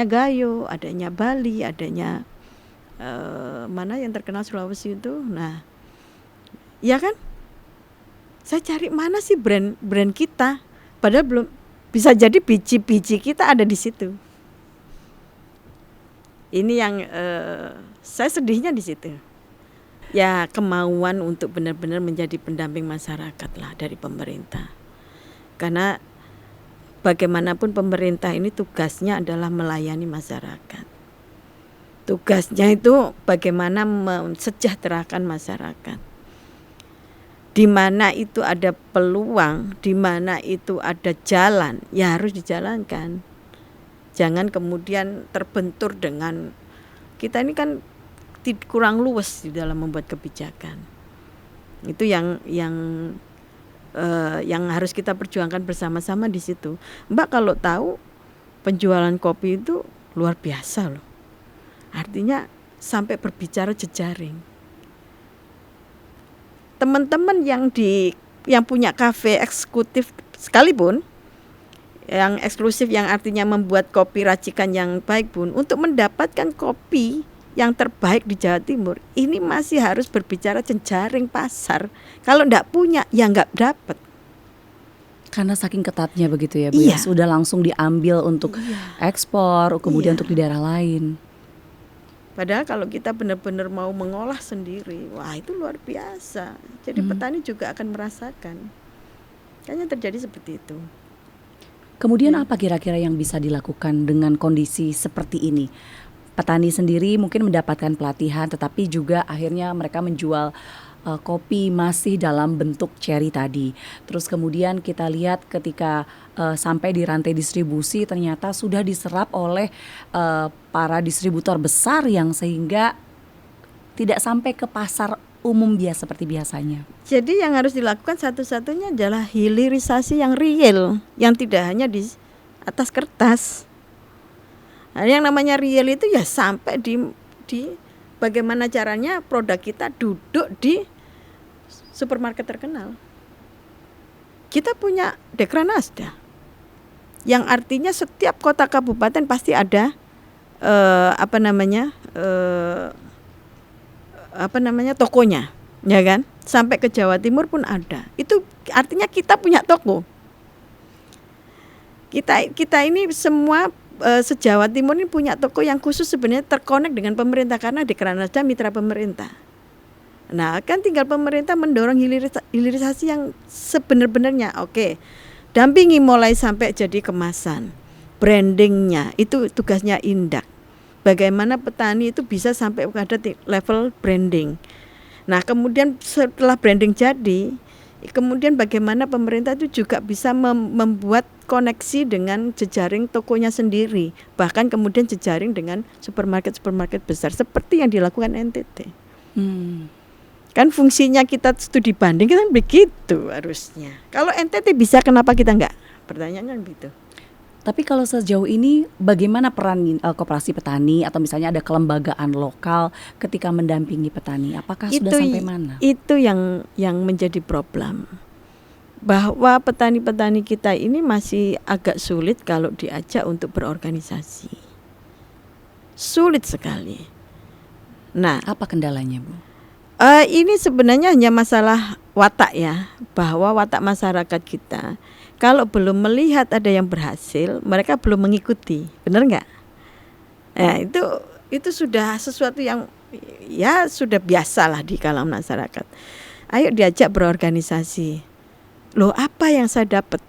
Gayo, adanya Bali, adanya mana yang terkenal Sulawesi itu. Nah, ya kan? Saya cari mana sih brand kita. Padahal belum, bisa jadi biji-biji kita ada di situ. Ini yang saya sedihnya di situ. Ya, kemauan untuk benar-benar menjadi pendamping masyarakat lah dari pemerintah. Karena bagaimanapun pemerintah ini tugasnya adalah melayani masyarakat. Tugasnya itu bagaimana mensejahterakan masyarakat. Di mana itu ada peluang, di mana itu ada jalan, ya harus dijalankan. Jangan kemudian terbentur dengan, kita ini kan kurang luwes di dalam membuat kebijakan. Itu yang harus kita perjuangkan bersama-sama di situ. Mbak kalau tahu penjualan kopi itu luar biasa loh. Artinya sampai berbicara jejaring. Teman-teman yang punya kafe eksekutif sekalipun, yang eksklusif, yang artinya membuat kopi racikan yang baik pun, untuk mendapatkan kopi yang terbaik di Jawa Timur, ini masih harus berbicara jejaring pasar. Kalau enggak punya, ya enggak dapat. Karena saking ketatnya begitu ya Bu, iya. Ya sudah langsung diambil untuk ekspor, kemudian untuk di daerah lain. Padahal kalau kita benar-benar mau mengolah sendiri, wah itu luar biasa. Jadi petani juga akan merasakan. Kayaknya terjadi seperti itu. Kemudian apa kira-kira yang bisa dilakukan dengan kondisi seperti ini? Petani sendiri mungkin mendapatkan pelatihan, tetapi juga akhirnya mereka menjual kopi masih dalam bentuk cherry tadi. Terus kemudian kita lihat ketika sampai di rantai distribusi ternyata sudah diserap oleh para distributor besar yang sehingga tidak sampai ke pasar umum seperti biasanya. Jadi yang harus dilakukan satu-satunya adalah hilirisasi yang real, yang tidak hanya di atas kertas. Nah, yang namanya real itu ya sampai di bagaimana caranya produk kita duduk di supermarket terkenal. Kita punya Dekranasda, yang artinya setiap kota kabupaten pasti ada tokonya, ya kan? Sampai ke Jawa Timur pun ada. Itu artinya kita punya toko. Kita ini semua se-Jawa Timur ini punya toko yang khusus sebenarnya terkonek dengan pemerintah karena Dekranasda mitra pemerintah. Nah, kan tinggal pemerintah mendorong hilirisasi yang sebenar-benarnya. Oke. Dampingi mulai sampai jadi kemasan. brandingnya itu tugasnya Indak. Bagaimana petani itu bisa sampai pada level branding. Nah, kemudian setelah branding jadi, kemudian bagaimana pemerintah itu juga bisa membuat koneksi dengan jejaring tokonya sendiri, bahkan kemudian jejaring dengan supermarket besar seperti yang dilakukan NTT. Kan fungsinya kita studi banding kan begitu harusnya. Kalau NTT bisa, kenapa kita enggak? Pertanyaannya begitu. Tapi kalau sejauh ini bagaimana peran koperasi petani atau misalnya ada kelembagaan lokal ketika mendampingi petani? Apakah sudah sampai mana? Itu yang menjadi problem. Bahwa petani-petani kita ini masih agak sulit kalau diajak untuk berorganisasi. Sulit sekali. Nah, apa kendalanya, Bu? Ini sebenarnya hanya masalah watak ya, bahwa watak masyarakat kita kalau belum melihat ada yang berhasil, mereka belum mengikuti, benar nggak? Nah, itu sudah sesuatu yang ya sudah biasa lah di kalangan masyarakat. Ayo diajak berorganisasi. Loh, apa yang saya dapat?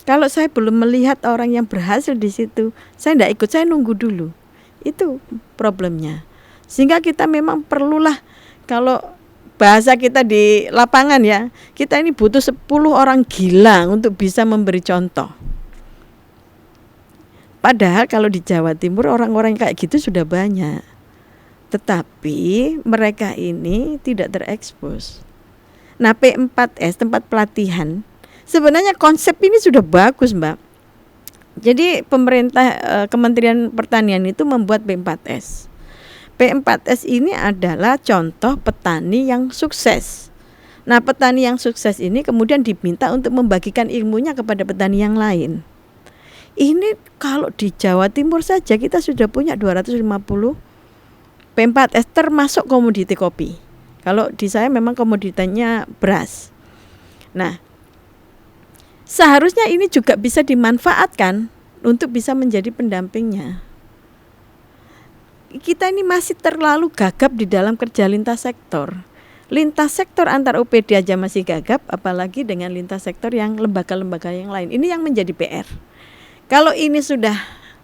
Kalau saya belum melihat orang yang berhasil di situ, saya tidak ikut, saya nunggu dulu. Itu problemnya. Sehingga kita memang perlulah, kalau bahasa kita di lapangan ya, kita ini butuh 10 orang gila untuk bisa memberi contoh. Padahal kalau di Jawa Timur orang-orang kayak gitu sudah banyak. Tetapi mereka ini tidak terekspos. Nah, P4S, tempat pelatihan, sebenarnya konsep ini sudah bagus, Mbak. Jadi pemerintah, Kementerian Pertanian itu membuat P4S. P4S ini adalah contoh petani yang sukses. Nah, petani yang sukses ini kemudian diminta untuk membagikan ilmunya kepada petani yang lain. Ini kalau di Jawa Timur saja kita sudah punya 250 P4S termasuk komoditi kopi. Kalau di saya memang komoditasnya beras. Nah, seharusnya ini juga bisa dimanfaatkan untuk bisa menjadi pendampingnya. Kita ini masih terlalu gagap di dalam kerja lintas sektor. Lintas sektor antar OPD aja masih gagap, apalagi dengan lintas sektor yang lembaga-lembaga yang lain. Ini yang menjadi PR. Kalau ini sudah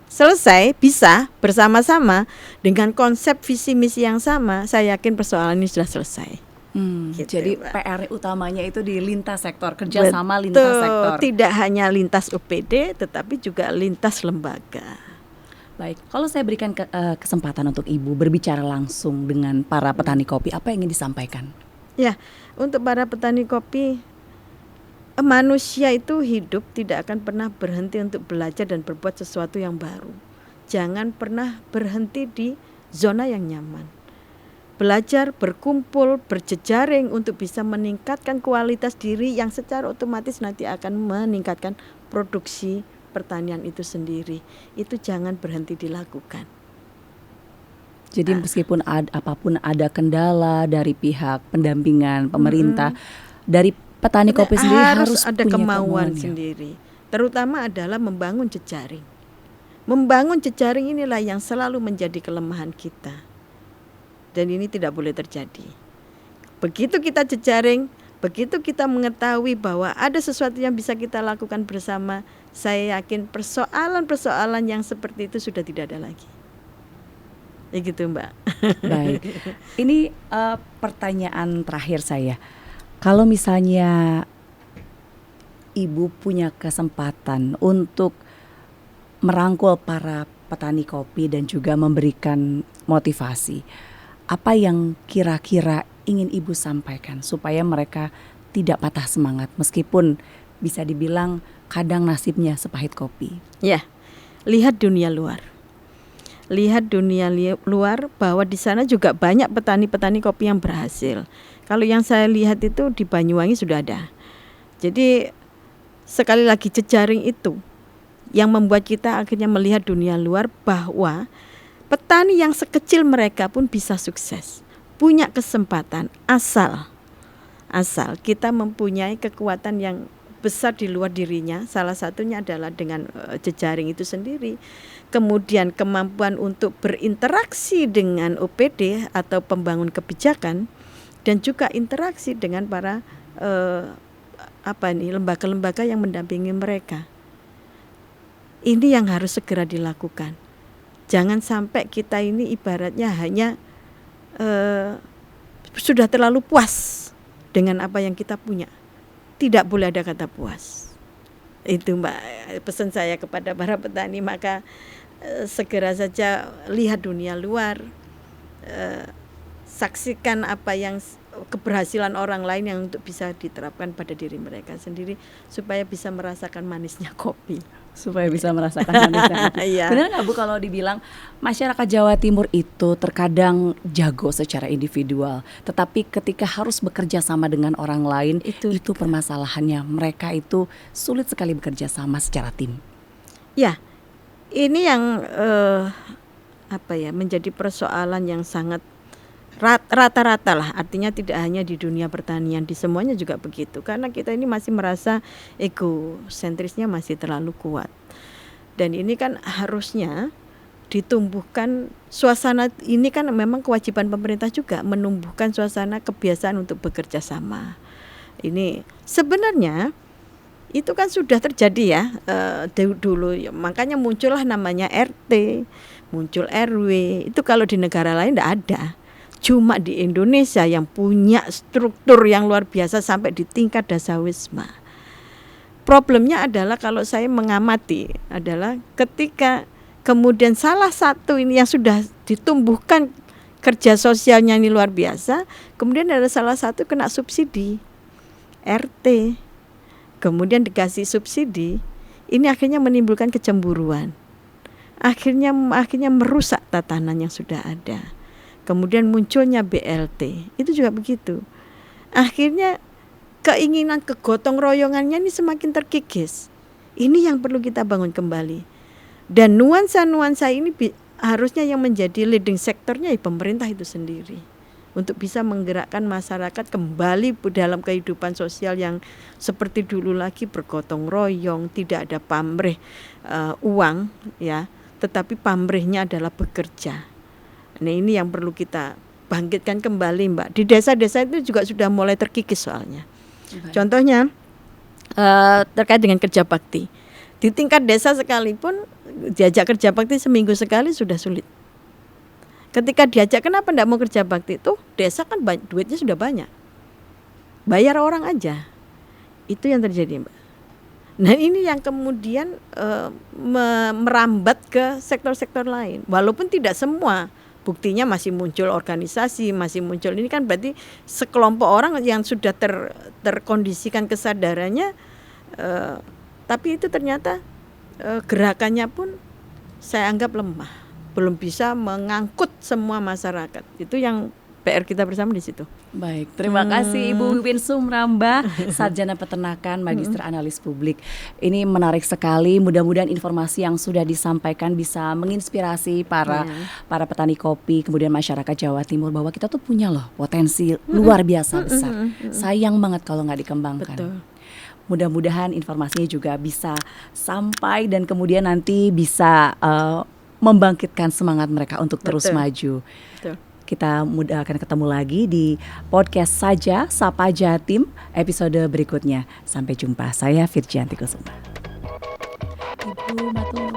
selesai, bisa bersama-sama dengan konsep visi misi yang sama, saya yakin persoalan ini sudah selesai. Gitu, jadi Mbak, PR utamanya itu di lintas sektor, kerjasama lintas sektor. Tidak hanya lintas OPD, tetapi juga lintas lembaga. Baik, kalau saya berikan kesempatan untuk Ibu berbicara langsung dengan para petani kopi, apa yang ingin disampaikan? Ya, untuk para petani kopi, manusia itu hidup tidak akan pernah berhenti untuk belajar dan berbuat sesuatu yang baru. Jangan pernah berhenti di zona yang nyaman. Belajar, berkumpul, berjejaring untuk bisa meningkatkan kualitas diri yang secara otomatis nanti akan meningkatkan produksi pertanian itu sendiri. Itu jangan berhenti dilakukan. Jadi meskipun apapun ada kendala dari pihak pendampingan pemerintah, dari petani kopi sendiri harus ada punya kemauan sendiri. Terutama adalah membangun jejaring. Membangun jejaring inilah yang selalu menjadi kelemahan kita. Dan ini tidak boleh terjadi. Begitu kita jejaring, begitu kita mengetahui bahwa ada sesuatu yang bisa kita lakukan bersama, saya yakin persoalan-persoalan yang seperti itu sudah tidak ada lagi. Ya gitu, Mbak. Baik. Ini pertanyaan terakhir saya. Kalau misalnya Ibu punya kesempatan untuk merangkul para petani kopi dan juga memberikan motivasi, apa yang kira-kira ingin Ibu sampaikan supaya mereka tidak patah semangat meskipun bisa dibilang kadang nasibnya sepahit kopi? Ya, lihat dunia luar. Lihat dunia luar bahwa di sana juga banyak petani-petani kopi yang berhasil. Kalau yang saya lihat itu di Banyuwangi sudah ada. Jadi sekali lagi jejaring itu yang membuat kita akhirnya melihat dunia luar bahwa petani yang sekecil mereka pun bisa sukses. Punya kesempatan asal kita mempunyai kekuatan yang besar di luar dirinya. Salah satunya adalah dengan jejaring itu sendiri. Kemudian kemampuan untuk berinteraksi dengan OPD atau pembangun kebijakan dan juga interaksi dengan para lembaga-lembaga yang mendampingi mereka. Ini yang harus segera dilakukan. Jangan sampai kita ini ibaratnya hanya sudah terlalu puas dengan apa yang kita punya. Tidak boleh ada kata puas. Itu Mbak, pesan saya kepada para petani. Maka segera saja lihat dunia luar, saksikan apa yang keberhasilan orang lain yang untuk bisa diterapkan pada diri mereka sendiri supaya bisa merasakan manisnya kopi. Supaya bisa merasakan manisnya kopi. Iya. Benar nggak Bu kalau dibilang masyarakat Jawa Timur itu terkadang jago secara individual, tetapi ketika harus bekerja sama dengan orang lain itu permasalahannya, mereka itu sulit sekali bekerja sama secara tim. Ya, ini yang menjadi persoalan yang sangat rata-rata lah, artinya tidak hanya di dunia pertanian, di semuanya juga begitu, karena kita ini masih merasa egosentrisnya masih terlalu kuat. Dan ini kan harusnya ditumbuhkan suasana, ini kan memang kewajiban pemerintah juga menumbuhkan suasana kebiasaan untuk bekerja sama. Ini sebenarnya itu kan sudah terjadi ya dulu, makanya muncullah namanya RT, muncul RW. Itu kalau di negara lain tidak ada. Cuma di Indonesia yang punya struktur yang luar biasa sampai di tingkat dasawisma. Problemnya adalah kalau saya mengamati adalah ketika kemudian salah satu ini yang sudah ditumbuhkan kerja sosialnya ini luar biasa, kemudian ada salah satu kena subsidi RT, kemudian dikasih subsidi, ini akhirnya menimbulkan kecemburuan, akhirnya merusak tatanan yang sudah ada. Kemudian munculnya BLT, itu juga begitu. Akhirnya keinginan kegotong royongannya ini semakin terkikis. Ini yang perlu kita bangun kembali. Dan nuansa-nuansa ini harusnya yang menjadi leading sektornya pemerintah itu sendiri. Untuk bisa menggerakkan masyarakat kembali dalam kehidupan sosial yang seperti dulu lagi, bergotong royong, tidak ada pamrih uang ya, tetapi pamrihnya adalah bekerja. Nah ini yang perlu kita bangkitkan kembali Mbak. Di desa-desa itu juga sudah mulai terkikis soalnya. Contohnya terkait dengan kerja bakti. Di tingkat desa sekalipun diajak kerja bakti seminggu sekali sudah sulit. Ketika diajak kenapa tidak mau kerja bakti, tuh desa kan duitnya sudah banyak, bayar orang aja. Itu yang terjadi Mbak. Nah ini yang kemudian merambat ke sektor-sektor lain. Walaupun tidak semua. Buktinya masih muncul organisasi, masih muncul, ini kan berarti sekelompok orang yang sudah terkondisikan kesadarannya, tapi itu ternyata gerakannya pun saya anggap lemah, belum bisa mengangkut semua masyarakat. Itu yang PR kita bersama di situ. Baik, terima kasih Ibu Wipin Sumrambah, Sarjana Peternakan, Magister Analis Publik. Ini menarik sekali. Mudah-mudahan informasi yang sudah disampaikan bisa menginspirasi para petani kopi, kemudian masyarakat Jawa Timur bahwa kita tuh punya loh potensi luar biasa besar. Sayang banget kalau nggak dikembangkan. Betul. Mudah-mudahan informasinya juga bisa sampai dan kemudian nanti bisa membangkitkan semangat mereka untuk terus maju. Betul. Kita akan ketemu lagi di podcast Saja Sapa Jatim episode berikutnya. Sampai jumpa. Saya Virgianti Kusuma. Ibu matur